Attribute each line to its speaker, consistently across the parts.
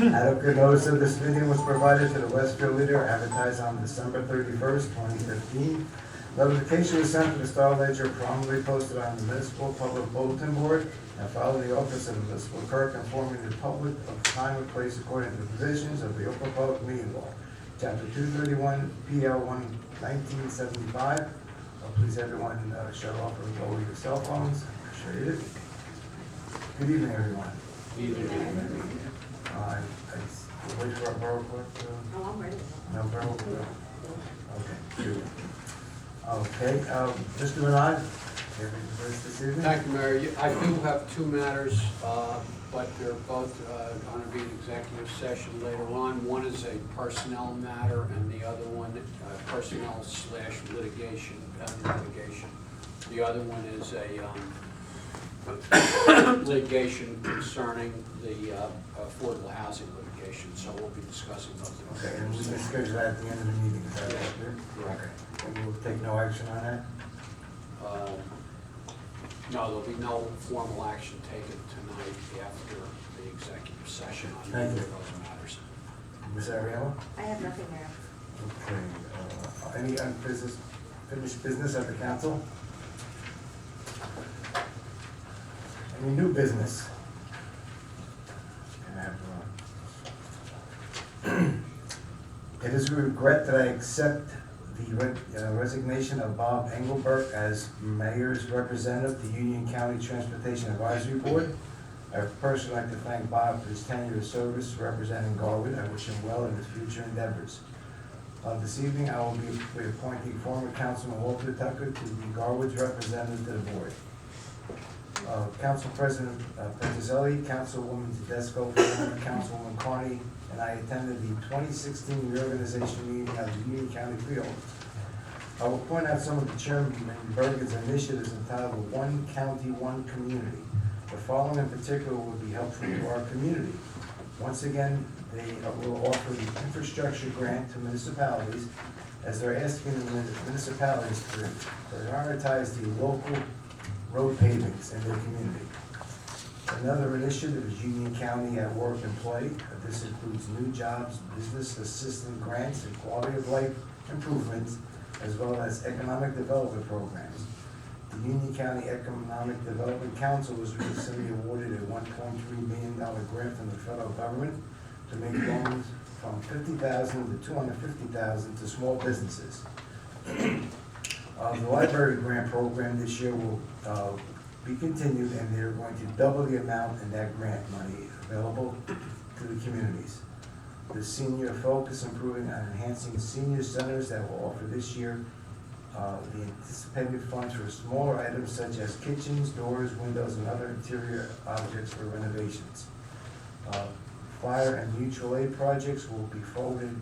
Speaker 1: Adequate notice of this meeting was provided to the Westfield Leader, advertised on December 31st, 2015. Notification was sent to the Star Ledger, promptly posted on the municipal public bulletin board, and filed in the office of the municipal clerk, informing the public of the time and place according to the provisions of the Open Public Meeting Law, Chapter 231, PL 1975. Please everyone shut off or lower your cell phones. Appreciate it. Good evening, everyone. Good evening. I wait for our borough clerk to...
Speaker 2: Oh, I'm ready.
Speaker 1: No, borough clerk. Okay, good. Okay, Mr. Bernard, anything for us this evening?
Speaker 3: Thank you, Mayor. I do have two matters, but they're both going to be in executive session later on. One is a personnel matter, and the other one, personnel/litigation. The other one is a litigation concerning the affordable housing litigation, so we'll be discussing those.
Speaker 1: Okay, and we can schedule that at the end of the meeting, is that right?
Speaker 3: Correct.
Speaker 1: And we'll take no action on that?
Speaker 3: No, there'll be no formal action taken tonight after the executive session on
Speaker 1: Thank
Speaker 3: either
Speaker 1: you.
Speaker 3: of those matters.
Speaker 1: Ms. Ariella?
Speaker 2: I have nothing there.
Speaker 1: Okay, any unfinished business at the council? Any new business? Can I have one? It is with regret that I accept the resignation of Bob Engelbert as mayor's representative to Union County Transportation Advisory Board. I would personally like to thank Bob for his tenure of service representing Garwood. I wish him well in his future endeavors. This evening, I will be appointing former Councilman Walter Tucker to be Garwood's representative to the board. Council President Petrozelli, Councilwoman Tedesco, Councilwoman Carney, and I attended the 2016 reorganization meeting of the Union County Freeholders. I will point out some of the Chairman Bergen's initiatives entitled One County, One Community. The following in particular would be helpful to our community. Once again, they will offer the infrastructure grant to municipalities, as they're asking the municipalities to prioritize the local road pavings in their community. Another initiative is Union County at Work and Play. This includes new jobs, business assistant grants, and quality of life improvements, as well as economic development programs. The Union County Economic Development Council was recently awarded a $1.3 million grant from the federal government to make loans from $50,000 to $250,000 to small businesses. The library grant program this year will be continued, and they're going to double the amount in that grant money available to the communities. The senior focus improving on enhancing senior centers that will offer this year the anticipated funds for smaller items such as kitchens, doors, windows, and other interior objects for renovations. Fire and mutual aid projects will be folded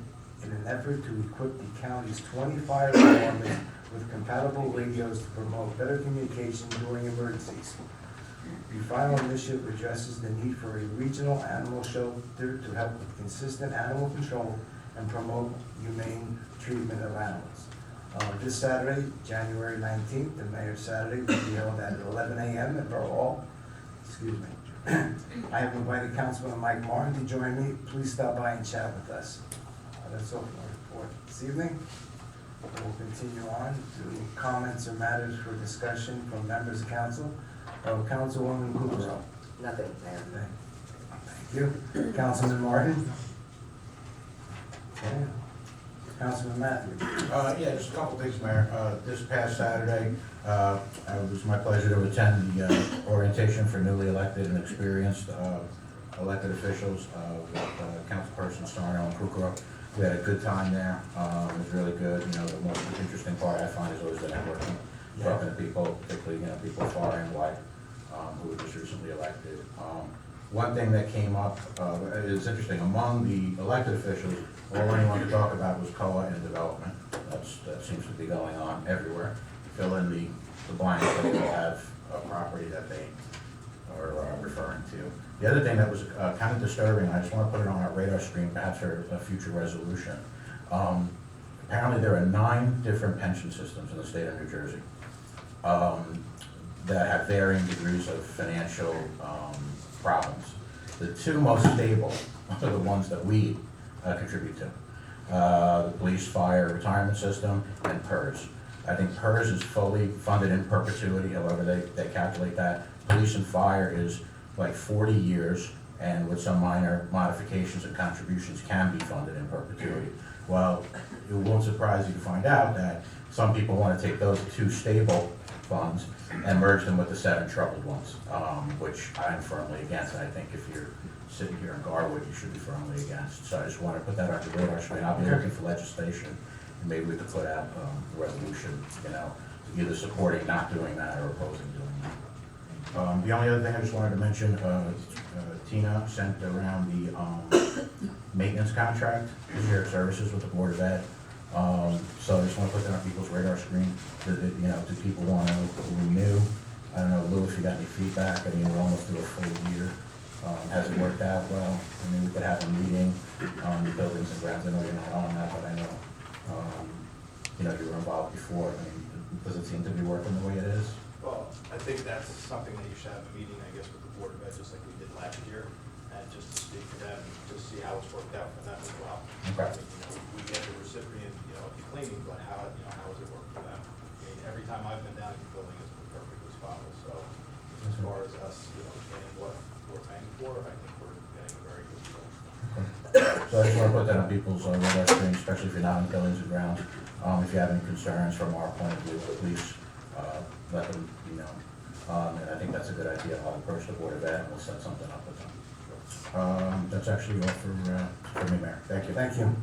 Speaker 1: in an effort to equip the county's 20 fire departments with compatible radios to promote better communication during emergencies. The final initiative addresses the need for a regional animal shelter to help with consistent animal control and promote humane treatment of animals. This Saturday, January 19th, the Mayor's Saturday, will be held at 11 a.m. at Borough Hall. Excuse me. I have invited Councilman Mike Martin to join me. Please stop by and chat with us. That's all for my report this evening. We'll continue on to comments or matters for discussion from members of council. Councilwoman Borough.
Speaker 4: Nothing, Mayor.
Speaker 1: Thank you. Councilman Martin. Okay. Councilman Matthews.
Speaker 5: Yeah, just a couple things, Mayor. This past Saturday, it was my pleasure to attend the orientation for newly elected and experienced elected officials, with Councilperson Sarno and Kukrow. We had a good time there. It was really good. You know, the most interesting part I find is always the networking, talking to people, particularly, people far and wide, who were just recently elected. One thing that came up is interesting. Among the elected officials, all anyone could talk about was COA and development. That seems to be going on everywhere. Fill in the blanks, they all have a property that they are referring to. The other thing that was kind of disturbing, I just want to put it on our radar screen, perhaps for a future resolution. Apparently there are 9 different pension systems in the state of New Jersey that have varying degrees of financial problems. The 2 most stable are the ones that we contribute to. The police, fire, retirement system, and PERS. I think PERS is fully funded in perpetuity, however they calculate that. Police and fire is like 40 years, and with some minor modifications and contributions can be funded in perpetuity. Well, it won't surprise you to find out that some people want to take those 2 stable funds and merge them with the 7 troubled ones, which I'm firmly against. And I think if you're sitting here in Garwood, you should be firmly against. So I just want to put that on the radar screen. I'll be looking for legislation, and maybe we could put out a resolution, either supporting not doing that or opposing doing that. The only other thing I just wanted to mention, Tina sent around the maintenance contract, shared services with the Board of Ed. So I just want to put that on people's radar screen. Do people want to renew? I don't know, Lou, if you got any feedback. I mean, we're almost through a full year. Has it worked out well? I mean, we could have a meeting on the buildings and grounds. I know you're not on that, but I know, you were involved before. I mean, does it seem to be working the way it is?
Speaker 2: Well, I think that's something that you should have a meeting, I guess, with the Board of Ed, just like we did last year, and just to speak to them, just see how it's worked out for them as well.
Speaker 5: Okay.
Speaker 2: We get the recipient, of the cleaning, but how has it worked for them? I mean, every time I've been down in the building, it's been perfectly spotless, so as far as us, getting what we're paying for, I think we're getting a very good deal.
Speaker 5: So I just want to put that on people's radar screen, especially if you're not in buildings and grounds. If you have any concerns from our point of view, please let them know. And I think that's a good idea. I'll approach the Board of Ed and we'll set something up with them. That's actually all for me, Mayor. Thank you.
Speaker 1: Thank you,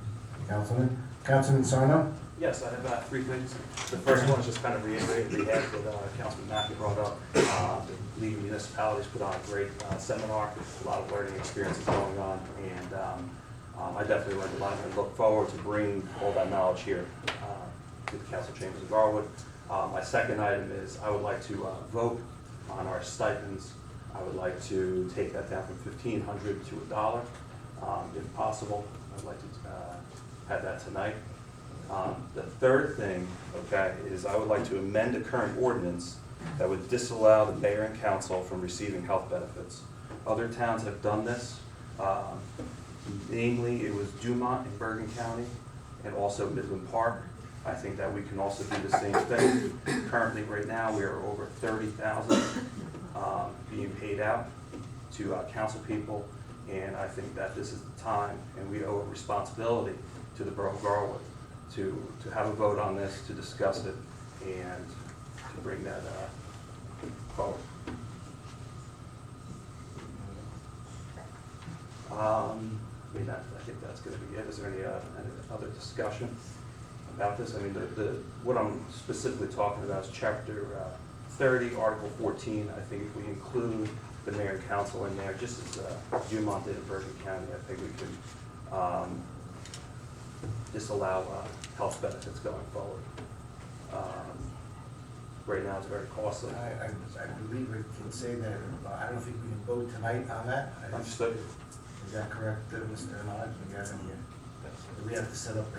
Speaker 1: Councilman Sarno?
Speaker 4: Yes, I have 3 things. The first one is just kind of reiterate what Councilman Mackey brought up. The League of Municipalities put on a great seminar, a lot of learning experiences going on, and I definitely learned a lot and look forward to bringing all that knowledge here to the council chambers of Garwood. My second item is I would like to vote on our stipends. I would like to take that down from $1,500 to $1, if possible. I'd like to have that tonight. The third thing, is I would like to amend the current ordinance that would disallow the mayor and council from receiving health benefits. Other towns have done this. Namely, it was Dumont in Bergen County and also Midland Park. I think that we can also do the same thing. Currently, right now, we are over $30,000 being paid out to council people, and I think that this is the time, and we owe a responsibility to the Borough of Garwood to have a vote on this, to discuss it, and to bring that forward. I think that's going to be it. Is there any other discussion about this? I mean, what I'm specifically talking about is Chapter 30, Article 14. I think if we include the mayor and council in there, just as Dumont did in Bergen County, I think we could disallow health benefits going forward. Right now, it's very costly.
Speaker 1: I believe we can say that, I don't think we can vote tonight on that.
Speaker 4: Understood.
Speaker 1: Is that correct, Mr. Anand? Do we have to set up a,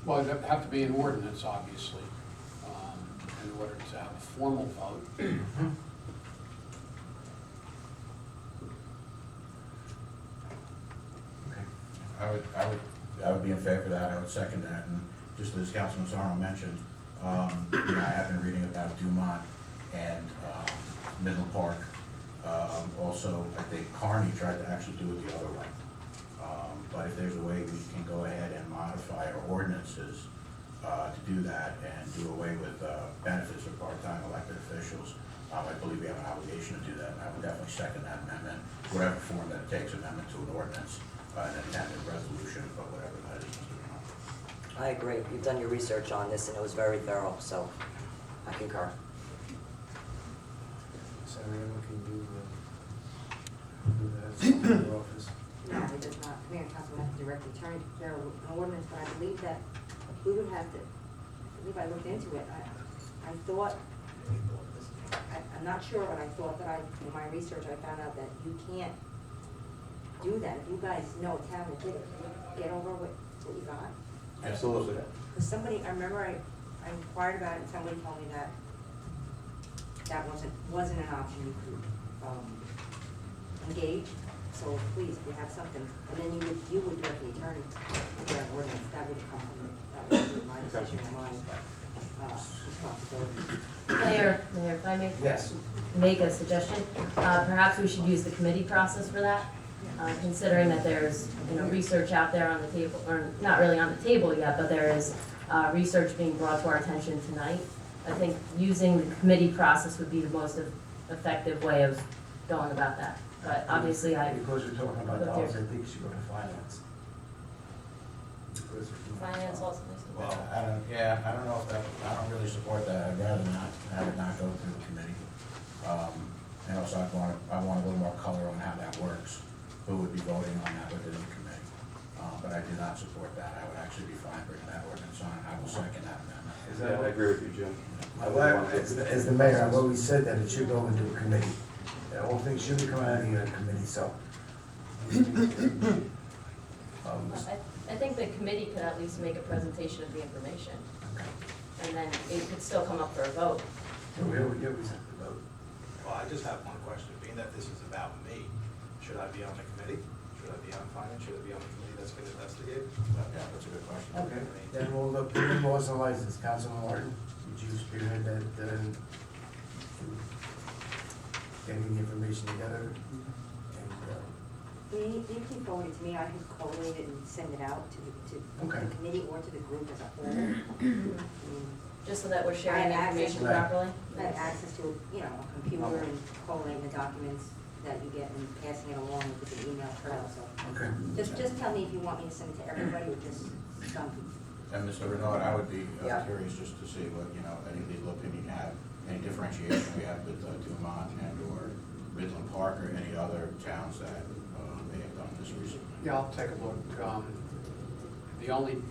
Speaker 3: Well, it'd have to be an ordinance, obviously, in order to have a formal vote.
Speaker 5: I would be in favor of that. I would second that. And just as Councilman Sarno mentioned, I have been reading about Dumont and Midland Park. Also, I think Kearney tried to actually do it the other way. But if there's a way we can go ahead and modify our ordinances to do that and do away with benefits for part-time elected officials, I believe we have an obligation to do that, and I would definitely second that amendment, whatever form that it takes, amendment to an ordinance, an intended resolution, but whatever that is, Mr. Renaud.
Speaker 6: I agree. You've done your research on this, and it was very thorough, so I concur.
Speaker 1: So anyone can do that in your office.
Speaker 7: No, it does not. Mayor and council have to directly turn their ordinance, but I believe that we would have to, I believe I looked into it. I thought, I'm not sure, but I thought that in my research, I found out that you can't do that. If you guys know a town that did it, get over what you got.
Speaker 4: Absolutely.
Speaker 7: Because somebody, I remember I inquired about it, and somebody told me that that wasn't an option you could engage. So please, if you have something, and then you would direct the attorney to that ordinance, that would come from, that would be my decision and my responsibility.
Speaker 8: Mayor, if I may
Speaker 1: Yes.
Speaker 8: make a suggestion, perhaps we should use the committee process for that, considering that there's, research out there on the table, or not really on the table yet, but there is research being brought to our attention tonight. I think using the committee process would be the most effective way of going about that. But obviously,
Speaker 1: Because we're talking about dollars, I think you should go to finance.
Speaker 8: finance also.
Speaker 5: Well, I don't know if that, I don't really support that, I'd rather not, have it not go through the committee. And also I want a little more color on how that works, who would be voting on that within the committee. But I do not support that, I would actually be fine bringing that ordinance on, and I will second that amendment.
Speaker 1: Is
Speaker 4: Yeah,
Speaker 1: that
Speaker 4: I agree with you, Jim.
Speaker 1: As the mayor, I've always said that it should go into a committee. That all things should be coming out of your committee, so.
Speaker 8: I think the committee could at least make a presentation of the information, and then it could still come up for a vote.
Speaker 1: So we have to vote.
Speaker 2: Well, I just have one question, being that this is about me, should I be on the committee? Should I be on finance? Should I be on the committee that's gonna investigate?
Speaker 5: Yeah, that's a good question.
Speaker 1: Okay, then we'll look at the laws and license. Councilman Martin, would you spearhead that, getting the information together? And,
Speaker 7: You can forward it to me, I can collate it and send it out to
Speaker 1: Okay.
Speaker 7: the committee or to the group as a whole. I mean,
Speaker 8: Just so that we're sharing the
Speaker 7: I have
Speaker 8: information
Speaker 1: access-
Speaker 8: properly.
Speaker 7: I have access to, a computer and collating the documents that you get and passing it along with the email trail, so.
Speaker 1: Okay.
Speaker 7: Just tell me if you want me to send it to everybody or just some.
Speaker 5: And Mr. Renaud, I would be
Speaker 7: Yeah.
Speaker 5: curious just to see what, any legal opinion you have, any differentiation we have with Dumont and or Midland Park or any other towns that may have done this recently.
Speaker 3: Yeah, I'll take a look. The only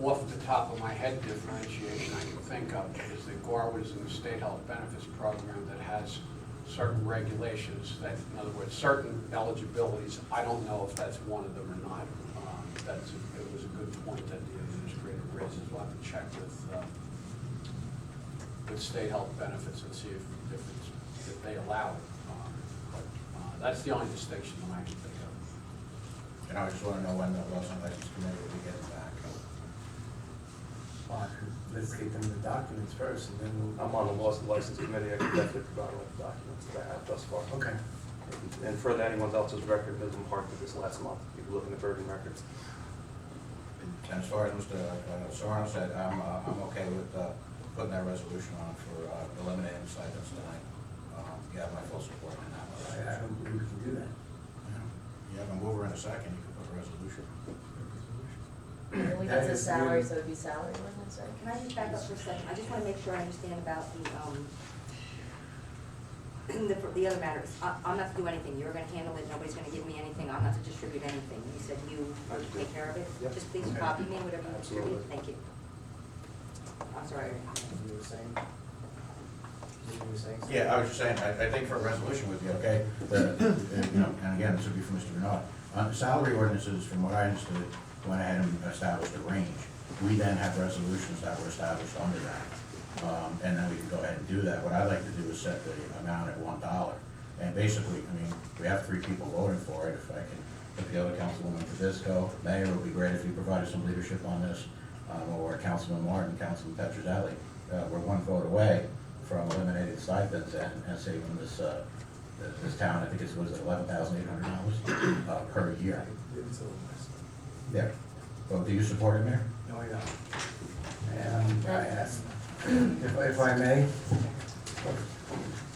Speaker 3: off the top of my head differentiation I can think of is that Garwood is in the state health benefits program that has certain regulations that, in other words, certain eligibilities. I don't know if that's one of them or not. It was a good point that the administrator raises. We'll have to check with state health benefits and see if they allow it. But that's the only distinction that I can think of.
Speaker 5: And I just want to know when the Laws and License Committee will be getting back.
Speaker 1: Well, let's get them the documents first, and then we'll.
Speaker 4: I'm on the laws and license committee, I can definitely provide all the documents that I have thus far.
Speaker 1: Okay.
Speaker 4: And further anyone else's record, Midland Park did this last month, you can look in the Bergen records.
Speaker 5: And as far as Mr. Sorno said, I'm okay with putting that resolution on for eliminating the stipends tonight. You have my full support in that.
Speaker 1: I don't believe we can do that.
Speaker 5: You have a mover in a second, you can put a resolution.
Speaker 8: We got the salary, so it'd be salary ordinance, right?
Speaker 7: Can I just back up for a second? I just want to make sure I understand about the other matters. I'm not to do anything. You're going to handle it. Nobody's going to give me anything. I'm not to distribute anything. You said you are to take care of it.
Speaker 4: Yep.
Speaker 7: Just please
Speaker 1: Okay.
Speaker 7: copy me, whatever you distribute.
Speaker 4: Absolutely.
Speaker 7: Thank you. I'm sorry.
Speaker 1: You were saying? You were saying something?
Speaker 5: Yeah, I was just saying, I think for a resolution would be okay, and again, this would be for Mr. Renaud. Salary ordinances, from what I understood, went ahead and established a range. We then have resolutions that were established under that. And then we can go ahead and do that. What I'd like to do is set the amount at $1. And basically, we have 3 people voting for it. If I can put the other Councilwoman Fedisco, Mayor, it would be great if you provided some leadership on this, or Councilman Martin, Councilman Petrozelli. We're 1 vote away from eliminating stipends and saving this town, I think it was $11,800 per year. There. Well, do you support it, Mayor?
Speaker 1: No, I don't. And I asked, if I may,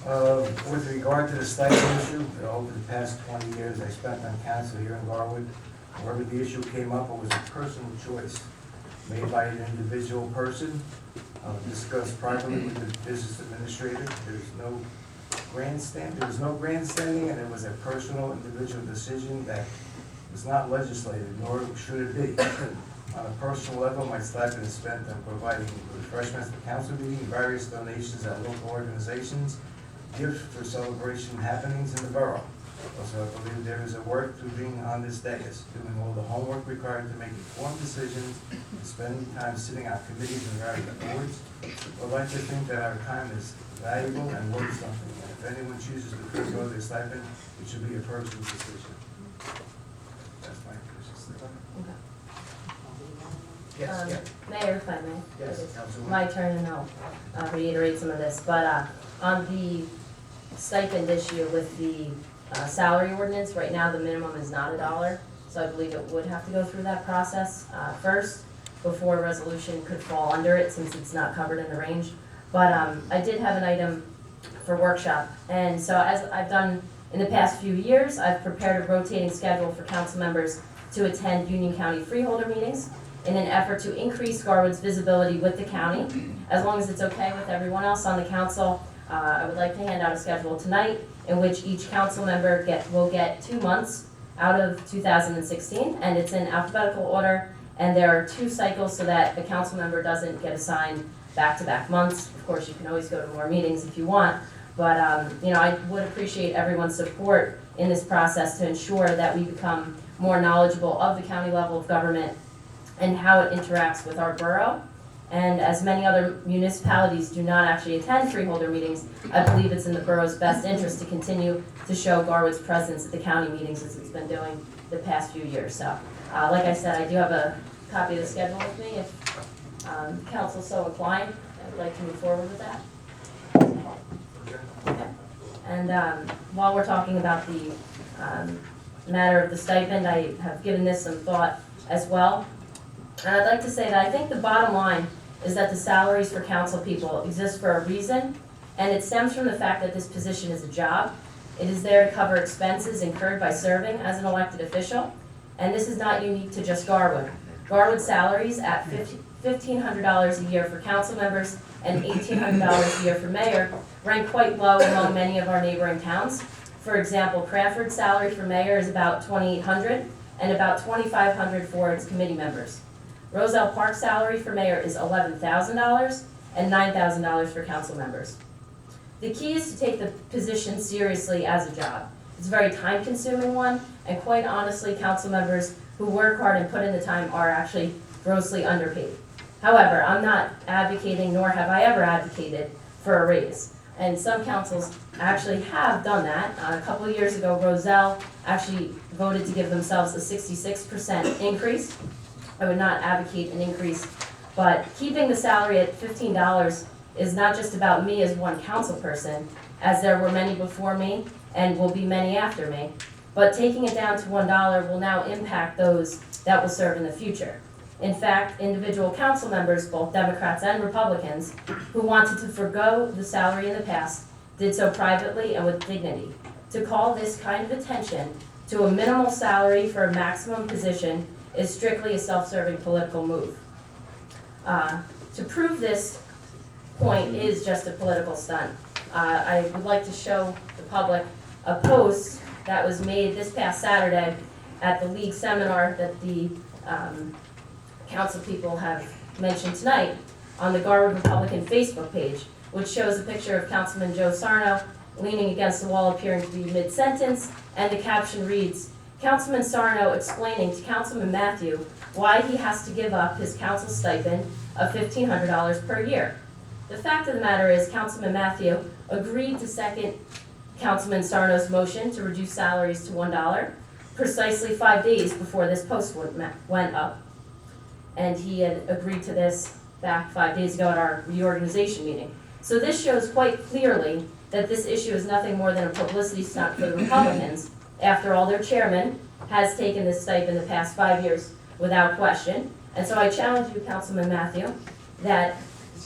Speaker 1: With regard to the stipend issue, over the past 20 years I spent on council here in Garwood, wherever the issue came up, it was a personal choice made by an individual person, discussed privately with the business administrator. There was no grandstanding, and it was a personal individual decision that was not legislated, nor should it be. On a personal level, my stipend is spent on providing refreshments at the council meeting, various donations at local organizations, gifts for celebration happenings in the borough. Also, I believe there is a worth to being on this dais, doing all the homework required to make informed decisions, and spending time sitting on committees and various boards. I'd like to think that our time is valuable and worth something. And if anyone chooses to forego their stipend, it should be a personal decision. That's my position.
Speaker 8: Okay.
Speaker 1: Yes, yeah.
Speaker 8: Mayor, if I may.
Speaker 1: Yes,
Speaker 8: It is
Speaker 1: Councilwoman.
Speaker 8: my turn, and I'll reiterate some of this, but on the stipend issue with the salary ordinance, right now the minimum is not $1, so I believe it would have to go through that process first before a resolution could fall under it, since it's not covered in the range. But I did have an item for workshop, and so as I've done in the past few years, I've prepared a rotating schedule for council members to attend Union County freeholder meetings in an effort to increase Garwood's visibility with the county. As long as it's okay with everyone else on the council, I would like to hand out a schedule tonight in which each council member will get 2 months out of 2016, and it's in alphabetical order, and there are 2 cycles so that the council member doesn't get assigned back-to-back months. Of course, you can always go to more meetings if you want, but I would appreciate everyone's support in this process to ensure that we become more knowledgeable of the county level of government and how it interacts with our borough. And as many other municipalities do not actually attend freeholder meetings, I believe it's in the borough's best interest to continue to show Garwood's presence at the county meetings as it's been doing the past few years. So, like I said, I do have a copy of the schedule with me. If council's so inclined, I'd like to move forward with that. Okay. And while we're talking about the matter of the stipend, I have given this some thought as well. And I'd like to say that I think the bottom line is that the salaries for council people exist for a reason, and it stems from the fact that this position is a job. It is there to cover expenses incurred by serving as an elected official, and this is not unique to just Garwood. Garwood salaries at $1,500 a year for council members and $1,800 a year for mayor rank quite low among many of our neighboring towns. For example, Cranford's salary for mayor is about $2,800 and about $2,500 for its committee members. Roselle Park's salary for mayor is $11,000 and $9,000 for council members. The key is to take the position seriously as a job. It's a very time-consuming one, and quite honestly, council members who work hard and put in the time are actually grossly underpaid. However, I'm not advocating, nor have I ever advocated, for a raise. And some councils actually have done that. A couple of years ago, Roselle actually voted to give themselves a 66% increase. I would not advocate an increase, but keeping the salary at $15 is not just about me as one council person, as there were many before me and will be many after me, but taking it down to $1 will now impact those that will serve in the future. In fact, individual council members, both Democrats and Republicans, who wanted to forgo the salary in the past, did so privately and with dignity. To call this kind of attention to a minimal salary for a maximum position is strictly a self-serving political move. To prove this point is just a political stunt. I would like to show the public a post that was made this past Saturday at the league seminar that the council people have mentioned tonight on the Garwood Republican Facebook page, which shows a picture of Councilman Joe Sarno leaning against the wall appearing to be mid-sentence, and the caption reads, Councilman Sarno explaining to Councilman Matthew why he has to give up his council stipend of $1,500 per year. The fact of the matter is Councilman Matthew agreed to second Councilman Sarno's motion to reduce salaries to $1 precisely 5 days before this post went up. And he had agreed to this back 5 days ago at our reorganization meeting. So this shows quite clearly that this issue is nothing more than a publicity stunt for the Republicans. After all, their chairman has taken this stipend the past 5 years without question. And so I challenge you, Councilman Matthew, that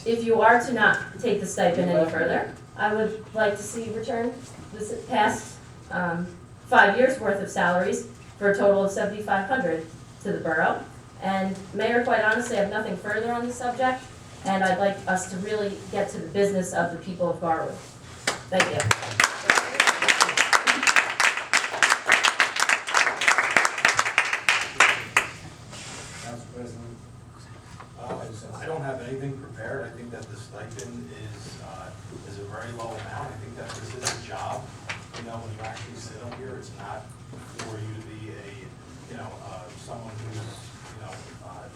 Speaker 8: if you are to not take the stipend any further, I would like to see returned this past 5 years' worth of salaries for a total of $7,500 to the borough. And Mayor, quite honestly, I have nothing further on the subject, and I'd like us to really get to the business of the people of Garwood. Thank you.
Speaker 1: Council President?
Speaker 2: I don't have anything prepared. I think that the stipend is a very low amount. I think that this is a job. You know, when you actually sit up here, it's not for you to be someone who's,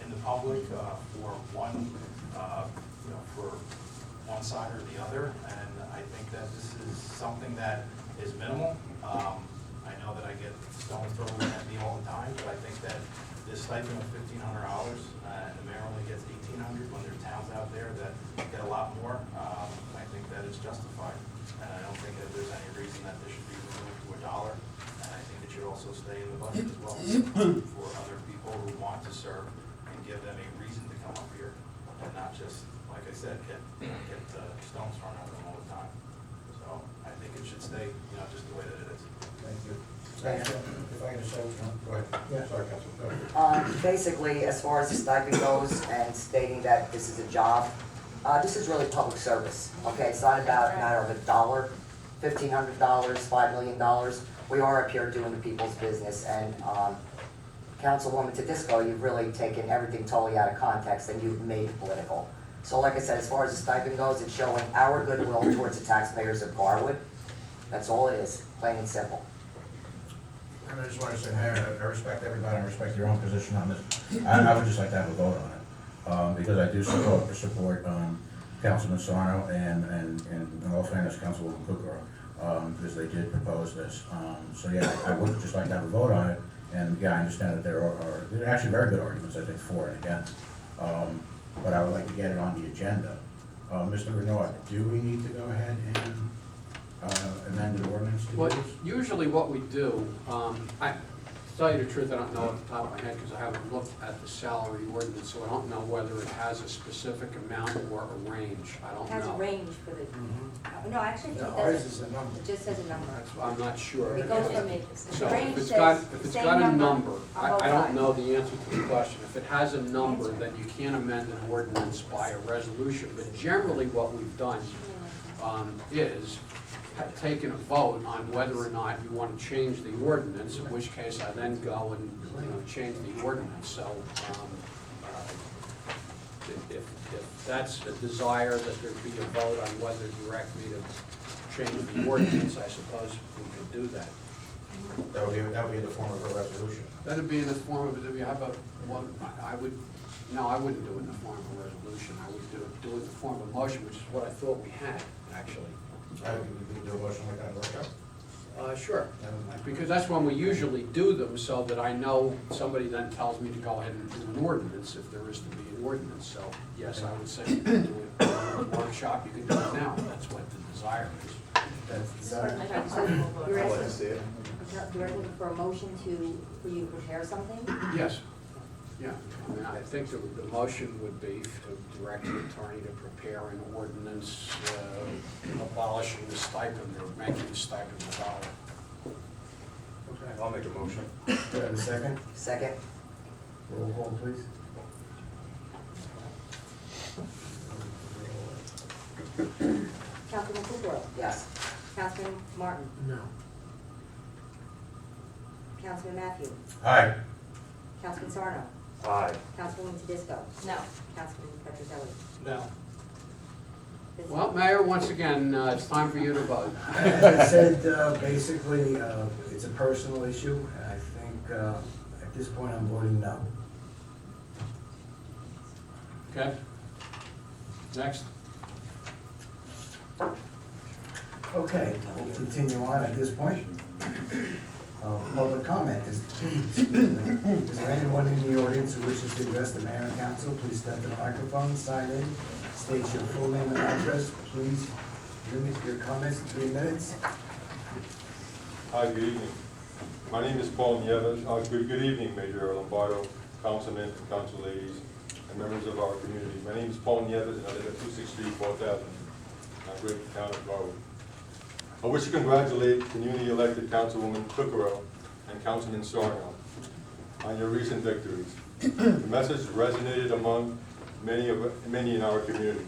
Speaker 2: in the public for one side or the other. And I think that this is something that is minimal. I know that I get stones thrown at me all the time, but I think that this stipend of $1,500, and the mayor only gets $1,800 when there are towns out there that get a lot more. I think that it's justified, and I don't think that there's any reason that this should be removed to $1. And I think it should also stay in the budget as well for other people who want to serve, and give them a reason to come up here, and not just, like I said, get stones thrown at them all the time. So I think it should stay, just the way that it is.
Speaker 1: Thank you.
Speaker 5: If I can just say, go ahead.
Speaker 1: Yeah.
Speaker 5: Sorry, Councilman. Go ahead.
Speaker 6: Basically, as far as the stipend goes and stating that this is a job, this is really public service, okay? It's not about a matter of $1, $1,500, $5 million. We are up here doing the people's business, and Councilwoman Tedisco, you've really taken everything totally out of context and you've made it political. So like I said, as far as the stipend goes, it's showing our goodwill towards the taxpayers of Garwood. That's all it is, plain and simple.
Speaker 5: And I just want to say, Mayor, I respect everybody, I respect your own position on this. I would just like to have a vote on it, because I do support Councilman Sarno and in all fairness, Councilwoman Kukrow, because they did propose this. So yeah, I would just like to have a vote on it, and yeah, I understand that there are actually very good arguments, I think, for and against. But I would like to get it on the agenda. Mr. Renard, do we need to go ahead and amend the ordinance to do
Speaker 3: Well,
Speaker 5: this?
Speaker 3: usually what we do, to tell you the truth, I don't know off the top of my head because I haven't looked at the salary ordinance, so I don't know whether it has a specific amount or a range. I don't
Speaker 7: It has a
Speaker 3: know.
Speaker 7: range for the, no, actually, it
Speaker 1: No, ours
Speaker 7: doesn't.
Speaker 1: is a number.
Speaker 7: It just says a number.
Speaker 3: I'm not sure.
Speaker 7: It goes from,
Speaker 3: So
Speaker 7: the range
Speaker 3: if it's
Speaker 7: says
Speaker 3: got, if it's
Speaker 7: same
Speaker 3: got a number,
Speaker 7: on
Speaker 3: I
Speaker 7: both
Speaker 3: don't
Speaker 7: sides.
Speaker 3: know the answer to the question. If it has a number, then you can't amend an ordinance by a resolution. But generally what we've done is taken a vote on whether or not you want to change the ordinance, in which case I then go and, change the ordinance. So, if that's a desire that there be a vote on whether to direct me to change the ordinance, I suppose we could do that.
Speaker 5: That would be in the form of a resolution.
Speaker 3: That'd be in the form of, if you have a, one, I wouldn't do it in the form of a resolution. I would do it in the form of a motion, which is what I thought we had, actually.
Speaker 5: We can do a motion like that in the workshop?
Speaker 3: Sure, because that's when we usually do them, so that I know somebody then tells me to go ahead and do an ordinance, if there is to be an ordinance. So, yes, I would say you can do it in the workshop, you can do it now, that's what the desire is.
Speaker 1: That's desired.
Speaker 7: Okay, so you're
Speaker 2: I'd like to
Speaker 7: asking,
Speaker 2: see it.
Speaker 7: you're looking for a motion for you to prepare something?
Speaker 3: Yes, yeah, I mean, I think the motion would be to direct the attorney to prepare an ordinance abolishing the stipend, or making the stipend $1.
Speaker 4: Okay, I'll make a motion.
Speaker 1: Do I have a second?
Speaker 6: Second?
Speaker 1: Roll call, please.
Speaker 7: Councilman Kukrow.
Speaker 6: Yes.
Speaker 7: Councilman Martin.
Speaker 1: No.
Speaker 7: Councilman Matthew.
Speaker 5: Aye.
Speaker 7: Councilman Sarno.
Speaker 4: Aye.
Speaker 7: Councilwoman Tedisco.
Speaker 8: No.
Speaker 7: Councilman Petrozelli.
Speaker 2: No.
Speaker 3: Well, Mayor, once again, it's time for you to vote.
Speaker 1: As I said, basically, it's a personal issue, and I think at this point I'm voting no.
Speaker 3: Okay? Next.
Speaker 1: Okay, we'll continue on at this point. Public comment. Is there anyone in the audience who wishes to address the mayor and council? Please step to the microphone, sign in, state your full name and address. Please limit your comments to 3 minutes.
Speaker 9: Hi, good evening. My name is Paul Nieves. Good evening, Major Lombardo, councilmen, council ladies, and members of our community. My name is Paul Nieves, and I live at 263 4th Avenue. great town of Garwood. I wish to congratulate the newly elected Councilwoman Borough and Councilman Sarno on your recent victories. The message resonated among many in our community.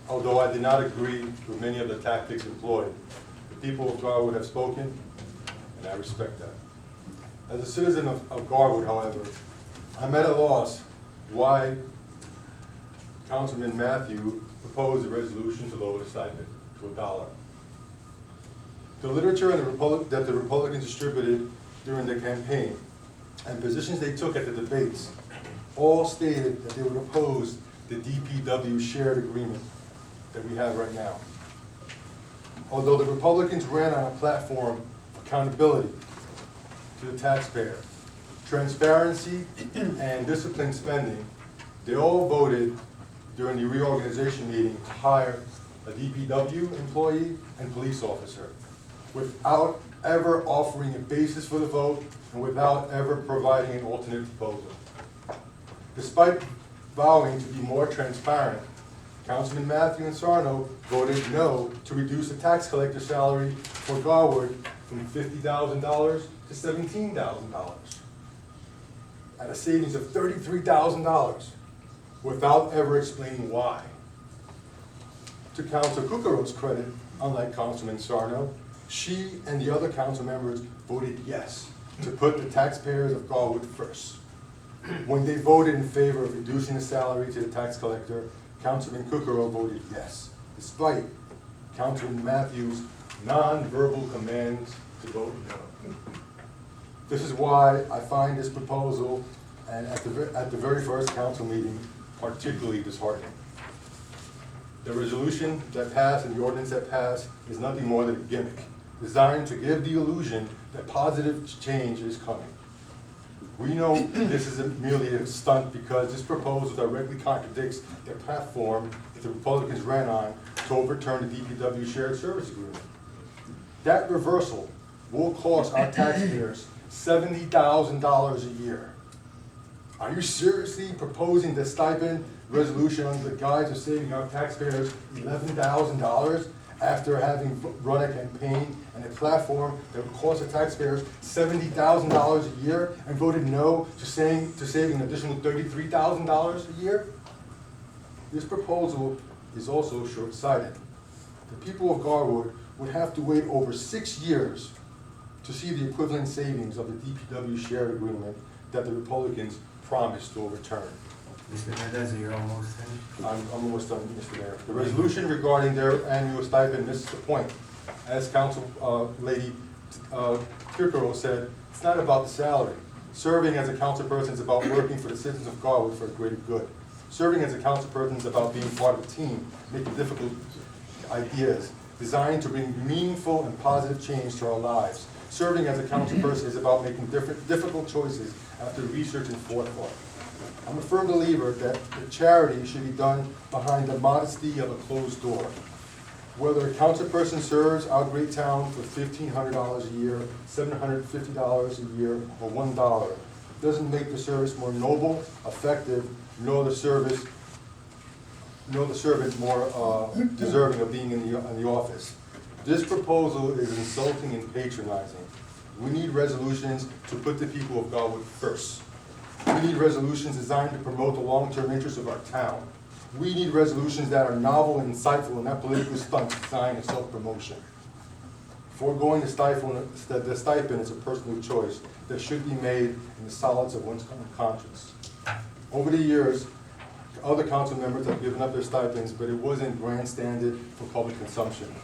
Speaker 9: Although I did not agree with many of the tactics employed, the people of Garwood have spoken, and I respect that. As a citizen of Garwood, however, I'm at a loss why Councilman Matthew proposed a resolution to lower the stipend to $1. The literature that the Republicans distributed during the campaign and positions they took at the debates all stated that they would oppose the DPW shared agreement that we have right now. Although the Republicans ran on a platform of accountability to the taxpayer, transparency, and disciplined spending, they all voted during the reorganization meeting to hire a DPW employee and police officer without ever offering a basis for the vote and without ever providing an alternate proposal. Despite vowing to be more transparent, Councilman Matthew and Sarno voted no to reduce the tax collector salary for Garwood from $50,000 to $17,000 at a savings of $33,000 without ever explaining why. To Council Cucuros's credit, unlike Councilman Sarno, she and the other council members voted yes to put the taxpayers of Garwood first. When they voted in favor of reducing the salary to the tax collector, Councilman Cucuro voted yes, despite Councilman Matthews' non-verbal commands to vote no. This is why I find this proposal, and at the very first council meeting, particularly disheartening. The resolution that passed and the ordinance that passed is nothing more than a gimmick, designed to give the illusion that positive change is coming. We know this is merely a stunt because this proposal directly contradicts the platform that the Republicans ran on to overturn the DPW shared service agreement. That reversal will cost our taxpayers $70,000 a year. Are you seriously proposing the stipend resolution under the guise of saving our taxpayers $11,000 after having run a campaign and a platform that would cost the taxpayers $70,000 a year and voted no to saving an additional $33,000 a year? This proposal is also short-sighted. The people of Garwood would have to wait over 6 years to see the equivalent savings of the DPW shared agreement that the Republicans promised to overturn.
Speaker 1: Mr. Mendez, you're almost finished?
Speaker 9: I'm almost done, Mr. Mayor. The resolution regarding their annual stipend misses the point. As Council Lady Kirkero said, it's not about the salary. Serving as a council person is about working for the citizens of Garwood for the greater good. Serving as a council person is about being part of a team, making difficult ideas, designed to bring meaningful and positive change to our lives. Serving as a council person is about making difficult choices after research and forethought. I'm a firm believer that the charity should be done behind the modesty of a closed door. Whether a council person serves our great town for $1,500 a year, $750 a year, or $1, doesn't make the service more noble, effective, nor the servant more deserving of being in the office. This proposal is insulting and patronizing. We need resolutions to put the people of Garwood first. We need resolutions designed to promote the long-term interests of our town. We need resolutions that are novel and insightful and not political stunts designed as self-promotion. Foregoing the stipend is a personal choice that should be made in the solids of one's conscience. Over the years, other council members have given up their stipends, but it wasn't grandstanded for public consumption.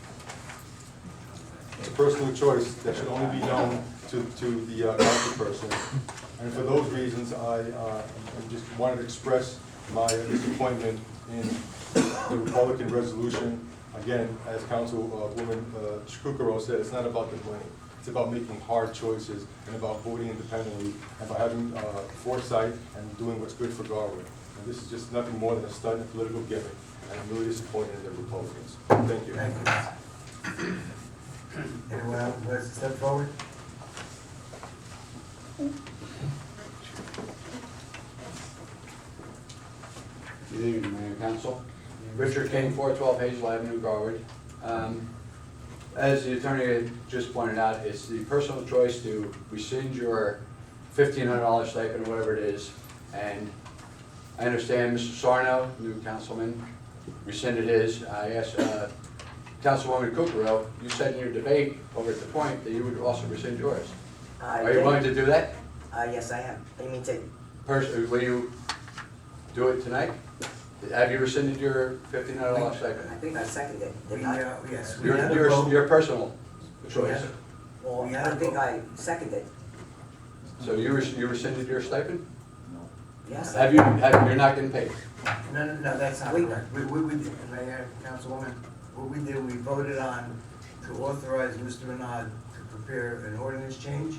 Speaker 9: It's a personal choice that should only be known to the council person. And for those reasons, I just wanted to express my disappointment in the Republican resolution. Again, as Councilwoman Shkukaro said, it's not about the money. It's about making hard choices and about voting independently and by having foresight and doing what's good for Garwood. And this is just nothing more than a stunt and political gimmick. And I'm really disappointed in the Republicans. Thank you.
Speaker 1: Thank you. Anyone else who wants to step forward?
Speaker 3: Good evening, Mayor and Council. Richard King, 412 Hazel Avenue, Garwood. As the attorney had just pointed out, it's the personal choice to rescind your $1,500 stipend, whatever it is. And I understand Mr. Sarno, new councilman, rescinded his. I asked Councilwoman Kukrow, you said in your debate over at the point that you would also rescind yours. Are you willing to do that?
Speaker 6: Yes, I am. You mean to,
Speaker 3: Will you do it tonight? Have you rescinded your $1,500
Speaker 6: I
Speaker 3: stipend?
Speaker 6: think I seconded it,
Speaker 1: We,
Speaker 6: didn't I?
Speaker 1: yes. we had a
Speaker 3: Your
Speaker 1: vote.
Speaker 3: personal choice.
Speaker 1: Yeah.
Speaker 6: Well,
Speaker 1: we had
Speaker 6: I
Speaker 1: a
Speaker 6: think
Speaker 1: vote.
Speaker 6: I seconded.
Speaker 3: So you rescinded your stipend?
Speaker 6: Yes.
Speaker 3: You're not getting paid?
Speaker 1: No, that's not
Speaker 6: We-
Speaker 1: correct. We did, Mayor, Councilwoman, what we did, we voted on to authorize Mr. Renard to prepare an ordinance change,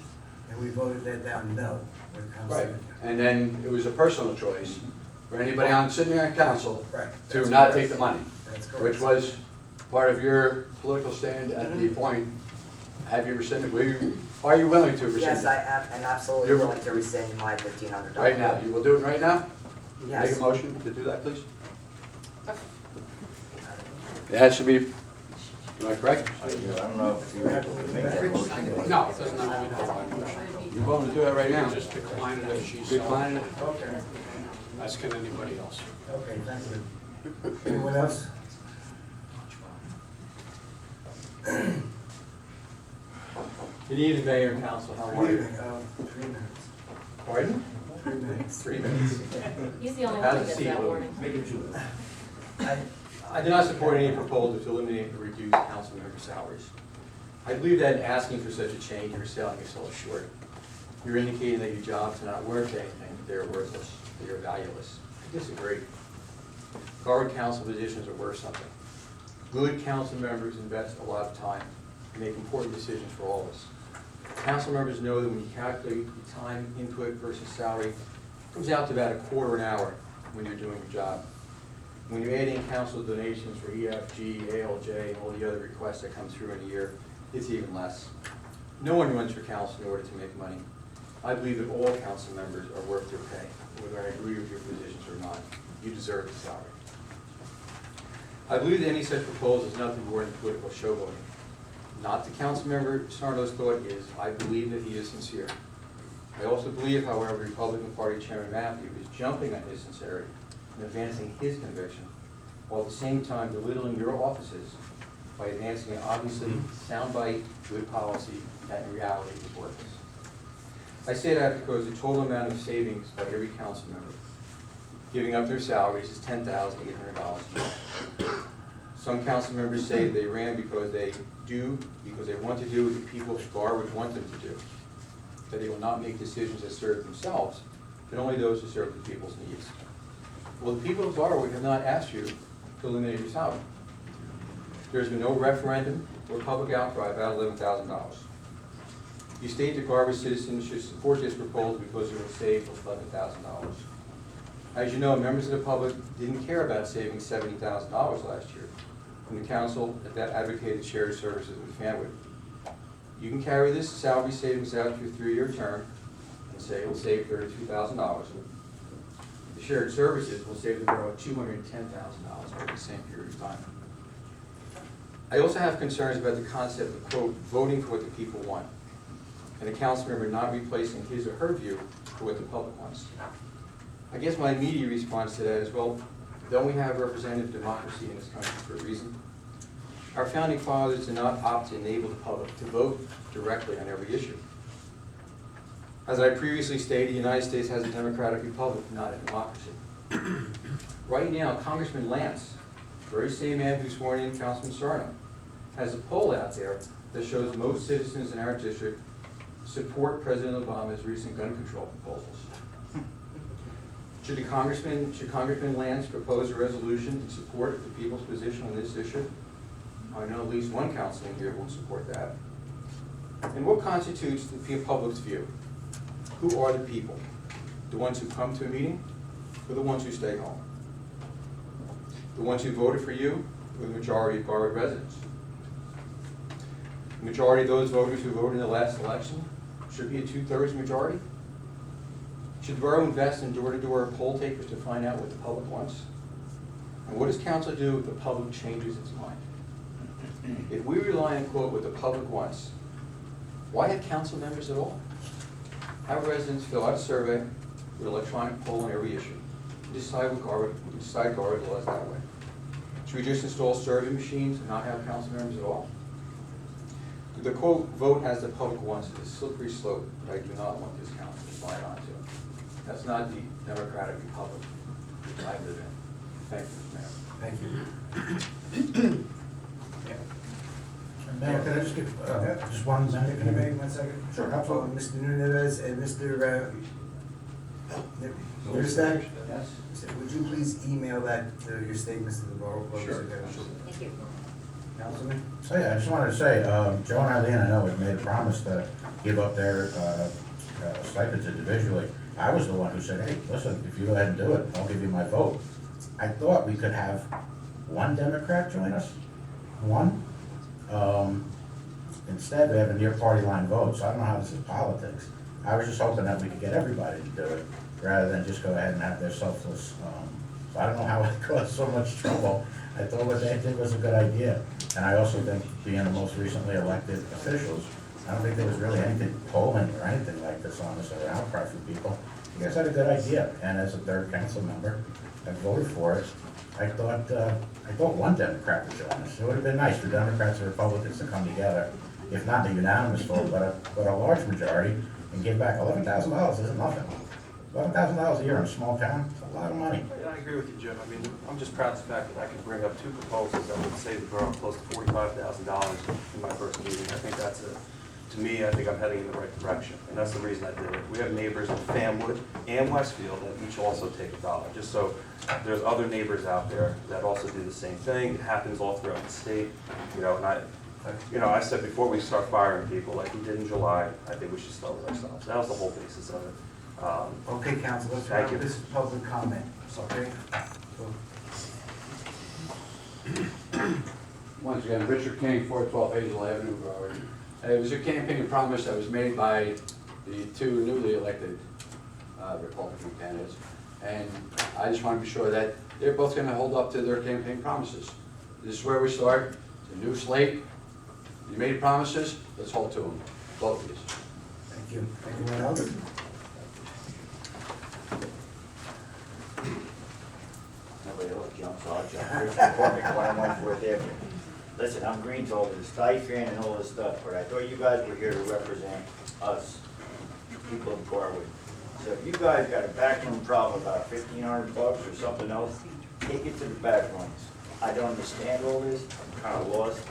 Speaker 1: and we voted that down no when it comes to.
Speaker 3: Right. And then it was a personal choice for anybody sitting on council
Speaker 1: Right.
Speaker 3: to
Speaker 1: That's
Speaker 3: not
Speaker 1: correct.
Speaker 3: take the money,
Speaker 1: That's correct.
Speaker 3: which was part of your political stand at the point. Have you rescinded, are you willing to rescind
Speaker 6: Yes,
Speaker 3: it?
Speaker 6: I am absolutely
Speaker 3: You're-
Speaker 6: willing to rescind my $1,500.
Speaker 3: Right now, you will do it right now?
Speaker 6: Yes.
Speaker 3: Make a motion to do that, please. That should be, am I correct?
Speaker 5: I don't know if you have to make that motion.
Speaker 3: No, it doesn't have to be a motion. You're willing to do that right now? Just decline it if she's. Decline it?
Speaker 1: Okay,
Speaker 3: As can anybody else.
Speaker 1: okay, thank you. Anyone else?
Speaker 10: Good evening, Mayor and Council, how are
Speaker 1: Good
Speaker 10: you?
Speaker 1: evening, 3 minutes.
Speaker 10: Pardon?
Speaker 1: 3 minutes.
Speaker 10: 3 minutes.
Speaker 8: He's the only
Speaker 10: Have
Speaker 8: one
Speaker 10: a
Speaker 8: that gets
Speaker 10: seat,
Speaker 8: that
Speaker 10: Lou.
Speaker 8: warning.
Speaker 10: I do not support any proposal to eliminate or reduce council member salaries. I believe that in asking for such a change, you're selling yourself short. You're indicating that your jobs are not worth anything, that they're worthless, that you're valueless. I disagree. Guard council positions are worth something. Good council members invest a lot of time and make important decisions for all of us. Council members know that when you calculate the time input versus salary, it comes out to about a quarter an hour when you're doing your job. When you're adding council donations for EFG, ALJ, and all the other requests that come through in a year, it's even less. No one runs for council in order to make money. I believe that all council members are worth their pay, whether I agree with your positions or not. You deserve the salary. I believe that any such proposal is nothing more than political showboating. Not the council member Sarno's thought is, I believe that he is sincere. I also believe, however, Republican Party Chairman Matthew is jumping on his sincerity and advancing his conviction, while at the same time belittling your offices by advancing an obviously soundbite, good policy that in reality is worthless. I say that because the total amount of savings by every council member giving up their salaries is $10,800 a year. Some council members say they ran because they want to do what the people of Garwood want them to do, that they will not make decisions that serve themselves, but only those who serve the people's needs. Well, the people of Garwood have not asked you to eliminate your salary. There's been no referendum or public outcry about $11,000. You state that Garwood citizens should support this proposal because it will save $11,000. As you know, members of the public didn't care about saving $70,000 last year, and the council that advocated shared services with family. You can carry this salary savings out to a 3-year term and say it will save $32,000. The shared services will save the borough $210,000 over the same period of time. I also have concerns about the concept of, quote, voting for what the people want, and a council member not replacing his or her view for what the public wants. I guess my immediate response to that is, well, don't we have representative democracy in this country for a reason? Our founding fathers did not opt to enable the public to vote directly on every issue. As I previously stated, the United States has a democratic republic, not a democracy. Right now, Congressman Lance, the very same man who sworn in Councilman Sarno, has a poll out there that shows most citizens in our district support President Obama's recent gun control proposals. Should Congressman Lance propose a resolution in support of the people's position on this issue? I know at least one councilman here will support that. And what constitutes the public's view? Who are the people? The ones who come to a meeting, or the ones who stay home? The ones who voted for you, or the majority of Garwood residents? The majority of those voters who voted in the last election should be a 2/3 majority? Should the borough invest in door-to-door poll takers to find out what the public wants? And what does council do if the public changes its mind? If we rely on quote what the public wants, why have council members at all? Have residents fill out a survey with electronic poll on every issue. Decide Garwood laws that way. Should we just install survey machines and not have council members at all? The quote, vote as the public wants is a slippery slope that I do not want this council to slide onto. That's not the democratic republic which I live in. Thank you, Mr. Mayor.
Speaker 1: Thank you.
Speaker 5: Mayor, could I just give, just one minute?
Speaker 1: Can you make 1 second?
Speaker 5: Sure, absolutely.
Speaker 1: Mr. Nunez and Mr. Nunez,
Speaker 10: Yes?
Speaker 1: would you please email that, your statements to the borough clerk?
Speaker 10: Sure.
Speaker 7: Thank you.
Speaker 1: Councilman?
Speaker 5: So yeah, I just wanted to say, Joe and Eileen, I know, have made a promise to give up their stipends individually. I was the one who said, hey, listen, if you go ahead and do it, I'll give you my vote. I thought we could have one Democrat join us, one. Instead, we have a near party line vote, so I don't know how this is politics. I was just hoping that we could get everybody to do it, rather than just go ahead and have their selfless, so I don't know how it caused so much trouble. I thought what they did was a good idea. And I also think, being the most recently elected officials, I don't think there was really anything polling or anything like this on this or an outcry from people. You guys had a good idea, and as a third council member, I voted for it. I thought one Democrat would join us. It would have been nice for Democrats and Republicans to come together, if not a unanimous vote, but a large majority, and give back $11,000 isn't nothing. $11,000 a year in a small town, it's a lot of money.
Speaker 4: Yeah, I agree with you, Jim. I mean, I'm just proud of the fact that I can bring up two proposals that would save the borough close to $45,000 in my first meeting. I think that's to me, I think I'm heading in the right direction, and that's the reason I did it. We have neighbors in Famwood and Westfield that each also take $1, just so there's other neighbors out there that also do the same thing. It happens all throughout the state, and I said before we start firing people, like we did in July, I think we should start with ourselves. That was the whole basis of it.
Speaker 1: Okay, council, let's
Speaker 4: Thank
Speaker 1: wrap
Speaker 4: you.
Speaker 1: this public comment, okay?
Speaker 3: Once again, Richard King, 412 Hazel Avenue, Garwood. It was a campaign promise that was made by the two newly elected Republican candidates. And I just want to be sure that they're both going to hold up to their campaign promises. This is where we start. It's a new slate. You made promises, let's hold to them, both of these.
Speaker 1: Thank you. Anyone else?
Speaker 11: Nobody else jumps, so I'll jump. Rich McCormick, 114th Avenue. Listen, I'm green to all of this stipend and all this stuff, but I thought you guys were here to represent us, people in Garwood. So if you guys got a backroom problem about $1,500 or something else, take it to the back rooms. I don't understand all this, I'm kind of lost.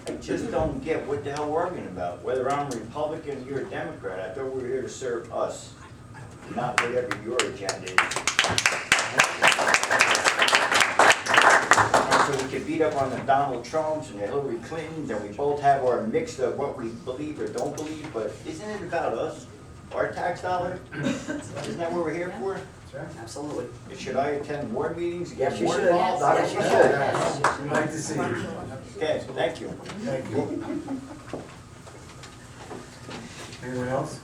Speaker 11: I just don't get what the hell we're arguing about. Whether I'm a Republican or you're a Democrat, I thought we were here to serve us, not whatever your agenda is. And so we can beat up on the Donald Trumps and the Hillary Clintons, and we both have our mix of what we believe or don't believe, but isn't it about us? Our tax dollar? Isn't that what we're here for?
Speaker 6: Absolutely.
Speaker 11: Should I attend more meetings, get
Speaker 6: Yes, you
Speaker 11: more
Speaker 6: should.
Speaker 11: involved?
Speaker 6: Yes, you should.
Speaker 1: We'd like to see you.
Speaker 11: Okay, thank you.
Speaker 1: Thank you. Anyone else?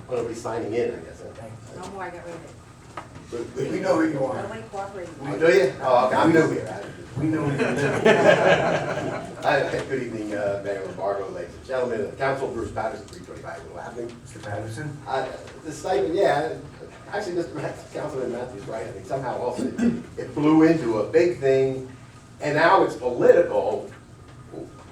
Speaker 12: Well, they'll be signing in, I guess.
Speaker 7: No more, I got rid of it.
Speaker 1: We know who you are.
Speaker 7: Nobody cooperated.
Speaker 12: Oh, do you? Oh, okay, I'm new here.
Speaker 1: We know who you live.
Speaker 12: Hi, good evening, Mayor Lombardo, ladies and gentlemen, Council Bruce Patterson, 325 Little Avenue.
Speaker 1: Mr. Patterson?
Speaker 12: The stipend, yeah, actually, Councilman Matthews right, I think somehow also it blew into a big thing, and now it's political,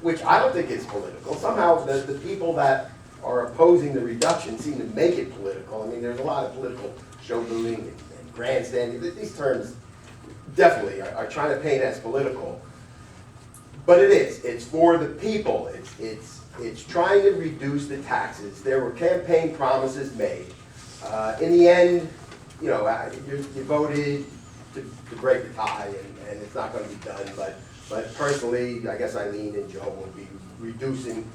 Speaker 12: which I don't think it's political. Somehow, the people that are opposing the reduction seem to make it political. I mean, there's a lot of political showboating and grandstanding. These terms definitely are trying to paint as political. But it is. It's for the people. It's trying to reduce the taxes. There were campaign promises made. In the end, you know, you voted to break the tie, and it's not going to be done. But personally, I guess Eileen and Joe will be reducing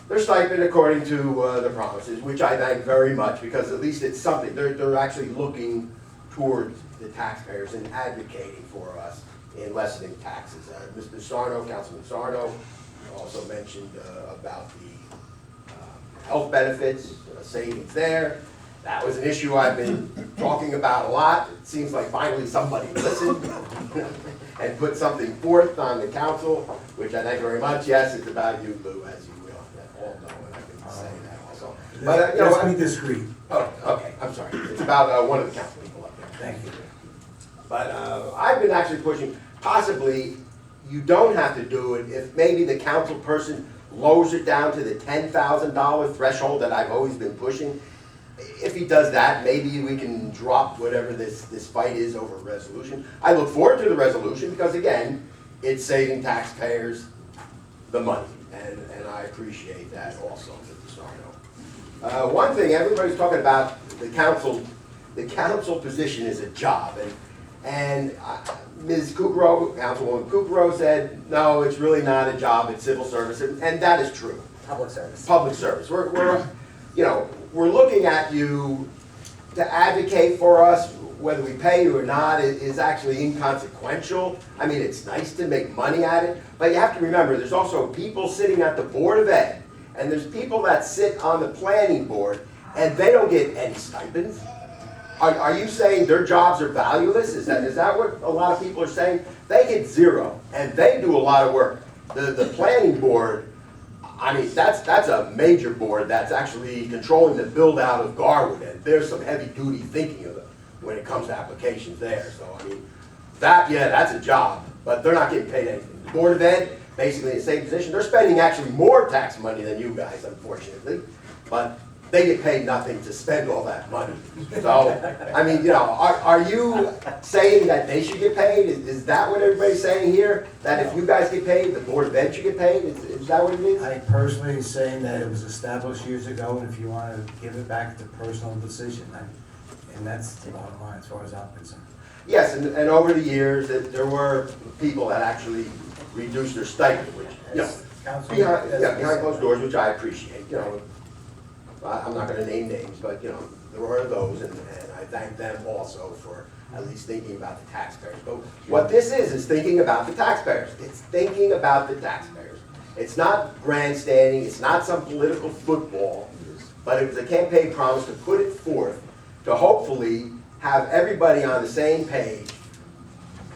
Speaker 12: their stipend according to the promises, which I thank very much, because at least it's something. They're actually looking towards the taxpayers and advocating for us in lessening taxes. Mr. Sarno, Councilman Sarno, also mentioned about the health benefits, savings there. That was an issue I've been talking about a lot. It seems like finally somebody listened and put something forth on the council, which I thank very much. Yes, it's about you, Lou, as you will all know, and I've been saying that also. But, you know,
Speaker 1: Let's be discreet.
Speaker 12: oh, okay, I'm sorry. It's about one of the council people up there.
Speaker 1: Thank you.
Speaker 12: But I've been actually pushing, possibly, you don't have to do it if maybe the council person lowers it down to the $10,000 threshold that I've always been pushing. If he does that, maybe we can drop whatever this fight is over resolution. I look forward to the resolution because, again, it's saving taxpayers the money, and I appreciate that also, Mr. Sarno. One thing, everybody's talking about the council position is a job, and Ms. Kukrow, Councilwoman Kukrow said, no, it's really not a job, it's civil service, and that is true.
Speaker 6: Public service.
Speaker 12: Public service. We're looking at you to advocate for us. Whether we pay you or not is actually inconsequential. I mean, it's nice to make money at it, but you have to remember, there's also people sitting at the Board of Ed, and there's people that sit on the planning board, and they don't get any stipends. Are you saying their jobs are valueless? Is that what a lot of people are saying? They get zero, and they do a lot of work. The planning board, I mean, that's a major board that's actually controlling the build-out of Garwood, and there's some heavy-duty thinking of it when it comes to applications there. So, I mean, that's a job, but they're not getting paid anything. The Board of Ed, basically in the same position, they're spending actually more tax money than you guys, unfortunately, but they get paid nothing to spend all that money. So, I mean, are you saying that they should get paid? Is that what everybody's saying here? That if you guys get paid, the Board of Ed should get paid? Is that what it is?
Speaker 1: I personally am saying that it was established years ago, and if you want to give it back, it's a personal decision. And that's the bottom line as far as I'm concerned.
Speaker 12: Yes, and over the years, there were people that actually reduced their stipend, which, behind closed doors, which I appreciate, I'm not gonna name names, but, there were those, and I thank them also for at least thinking about the taxpayers. But what this is thinking about the taxpayers. It's thinking about the taxpayers. It's not grandstanding, it's not some political football, but it was a campaign promise to put it forth to hopefully have everybody on the same page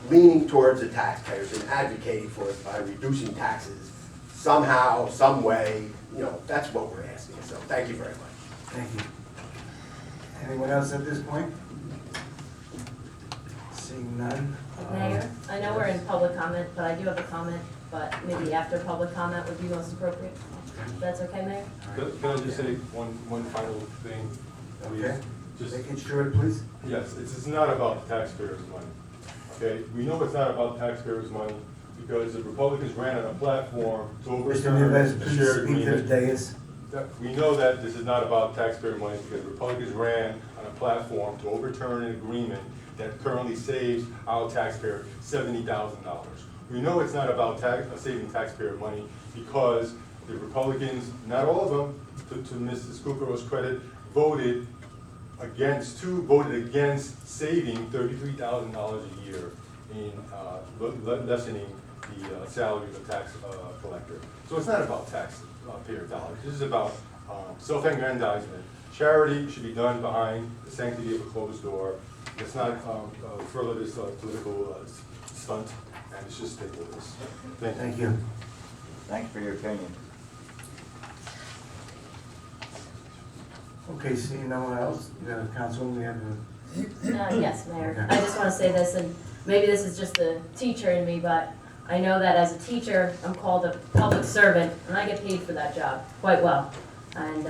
Speaker 12: leaning towards the taxpayers and advocating for it by reducing taxes somehow, some way. That's what we're asking. So thank you very much.
Speaker 1: Thank you. Anyone else at this point? Seeing none.
Speaker 8: Mayor, I know we're in public comment, but I do have a comment, but maybe after public comment would be most appropriate. If that's okay, Mayor?
Speaker 9: Can I just say one final thing?
Speaker 1: Okay.
Speaker 9: Just,
Speaker 1: Make it short, please.
Speaker 9: yes, it's not about taxpayers' money, okay? We know it's not about taxpayers' money because the Republicans ran on a platform to
Speaker 1: Mr.
Speaker 9: overturn
Speaker 1: Neves,
Speaker 9: a
Speaker 1: please
Speaker 9: shared
Speaker 1: speak to the
Speaker 9: agreement.
Speaker 1: dais.
Speaker 9: We know that this is not about taxpayer money because the Republicans ran on a platform to overturn an agreement that currently saves our taxpayer $70,000. We know it's not about saving taxpayer money because the Republicans, not all of them, to Mrs. Kukurow's credit, voted against saving $33,000 a year in lessening the salary of the tax collector. So it's not about taxpayer dollars. This is about self-aggrandizement. Charity should be done behind the sanctity of a closed door. Let's not further this political stunt, and it's just stick with this.
Speaker 1: Thank you.
Speaker 11: Thanks for your opinion.
Speaker 1: Okay, seeing no one else, Councilwoman, we have a...
Speaker 8: Yes, Mayor.
Speaker 1: Okay.
Speaker 8: I just want to say this, and maybe this is just the teacher in me, but I know that as a teacher, I'm called a public servant, and I get paid for that job quite well. And,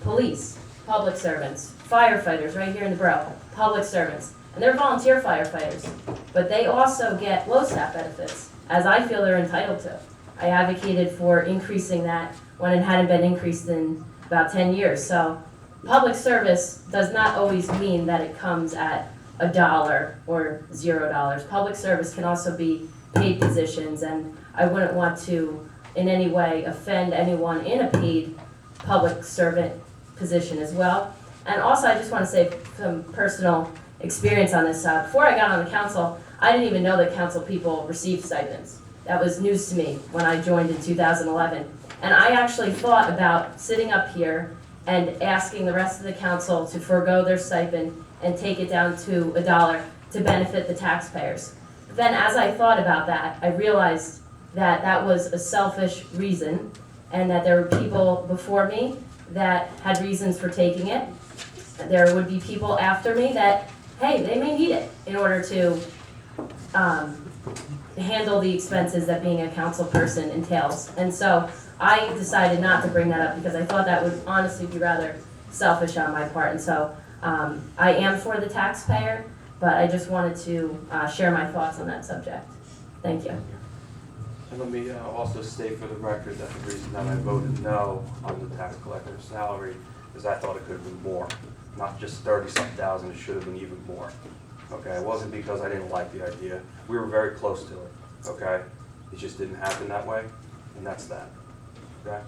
Speaker 8: police, public servants, firefighters right here in the borough, public servants. And they're volunteer firefighters, but they also get LoSAP benefits, as I feel they're entitled to. I advocated for increasing that when it hadn't been increased in about 10 years. So public service does not always mean that it comes at $1 or $0. Public service can also be paid positions, and I wouldn't want to in any way offend anyone in a paid public servant position as well. And also, I just want to say some personal experience on this. Before I got on the council, I didn't even know that council people received stipends. That was news to me when I joined in 2011. And I actually thought about sitting up here and asking the rest of the council to forego their stipend and take it down to $1 to benefit the taxpayers. Then as I thought about that, I realized that that was a selfish reason and that there were people before me that had reasons for taking it. There would be people after me that, hey, they may need it in order to handle the expenses that being a council person entails. And so I decided not to bring that up because I thought that would honestly be rather selfish on my part. And so I am for the taxpayer, but I just wanted to share my thoughts on that subject. Thank you.
Speaker 4: And let me also state for the record that the reason that I voted no on the tax collector's salary is I thought it could have been more. Not just 30-something thousand, it should have been even more. Okay, it wasn't because I didn't like the idea. We were very close to it, okay? It just didn't happen that way, and that's that, okay?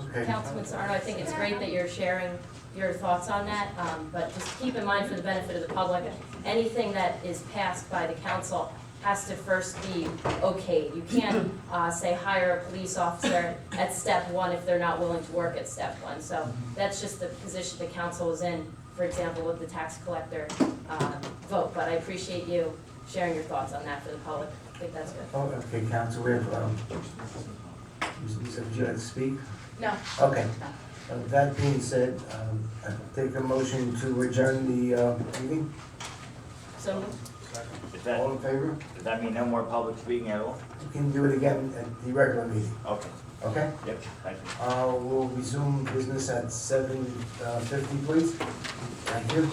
Speaker 1: Okay.
Speaker 8: Councilman Sarno, I think it's great that you're sharing your thoughts on that, but just keep in mind for the benefit of the public, anything that is passed by the council has to first be okayed. You can't say hire a police officer at step one if they're not willing to work at step one. So that's just the position the council is in, for example, with the tax collector vote. But I appreciate you sharing your thoughts on that for the public. I think that's good.
Speaker 1: Oh, okay, council, we have, you said you had to speak?
Speaker 8: No.
Speaker 1: Okay. That being said, I take a motion to adjourn the meeting.
Speaker 8: So moved.
Speaker 1: All in favor?
Speaker 11: Does that mean no more public speaking at all?
Speaker 1: We can do it again at the regular meeting,
Speaker 11: Okay,
Speaker 1: okay?
Speaker 11: yep, thank you.
Speaker 1: We'll resume business at 7:50, please. Thank you.